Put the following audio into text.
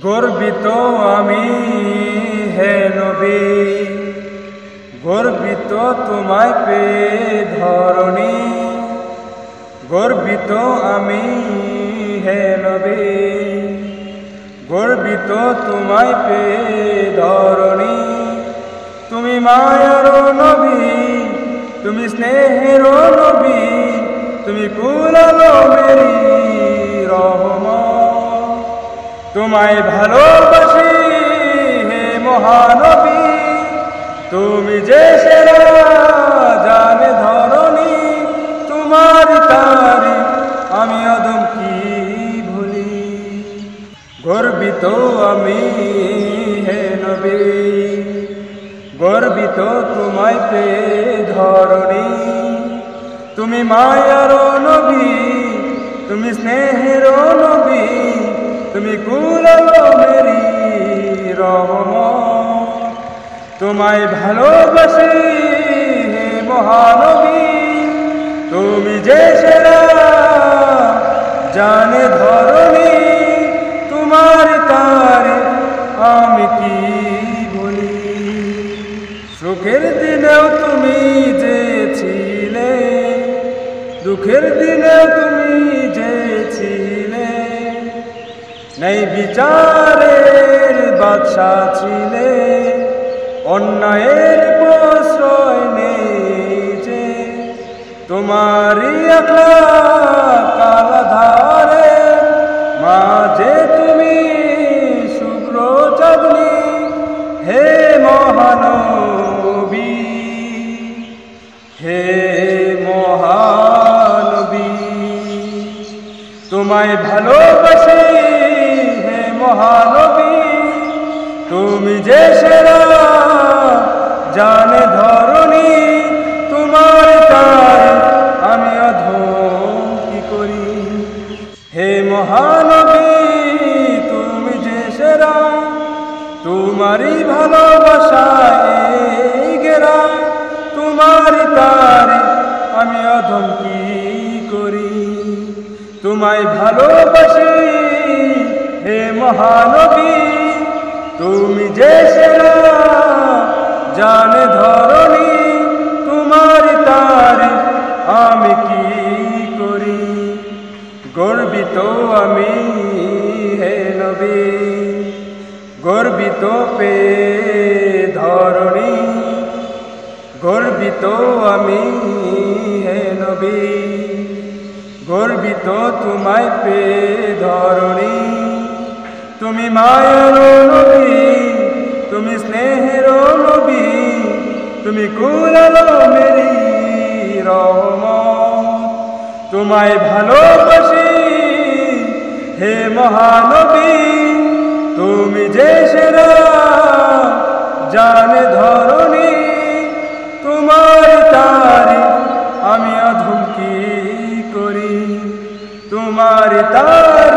গর্বিত আমি হে নবী, গর্বিত তোমায় পেয়ে ধরণী। গর্বিত আমি হে নবী, গর্বিত তোমায় পেয়ে ধরণী। তুমি মায়ার নবী, তুমি স্নেহের নবী, তুমি কুল আলমেরই রহমত। তোমায় ভালোবাসি হে মহানবী, তুমি যে সেরা জানে ধরণী। তোমার তারিফ আমি অদম কি ভুলি। গর্বিত আমি হে নবী, গর্বিত তোমায় পেয়ে ধরণী। তুমি মায়ার নবী, তুমি স্নেহের নবী, তুমি কুল আলমেরই রহমত। তোমায় ভালোবাসি হে মহানবী, তুমি যে সেরা জানে ধরণী। তোমার তারিফ আমি কি বলি। সুখের দিনেও তুমি যে ছিলে, দুঃখের দিনেও তুমি যে ছিলে। নেই বিচারের বাদশা ছিলে, অন্যায়ের প্রশ্রয় নেই যে। তোমারই আখলাক কালাধারে মাঝে তুমি শুভ্র চাঁদনী। হে মহানবী, হে মহানবী, তোমায় ভালোবাসি হে মহানবী। তুমি যে সেরা জানে ধরণী। তোমার তারিফ আমি অধম কি করি। হে মহানবী, তুমি যে সেরা, তোমারই ভালোবাসায় গেরা। তোমার তারিফ আমি অধম কি করি। তোমায় ভালোবাসি হে মহানবী, তুমি যে সেরা জানে ধরণী। তোমার তারিফ আমি কি করি। গর্বিত আমি হে নবী, গর্বিত পেয়ে ধরণী। গর্বিত আমি হে নবী, গর্বিত তোমায় পেয়ে ধরণী। তুমি মায়ার নবী, তুমি স্নেহের নবী, তুমি কুল আলমেরই রহমত। তোমায় ভালোবাসি হে মহানবী, তুমি যে সেরা জানে ধরণী। তোমার তারিফ আমি অধম কি করি। তোমার তারিফ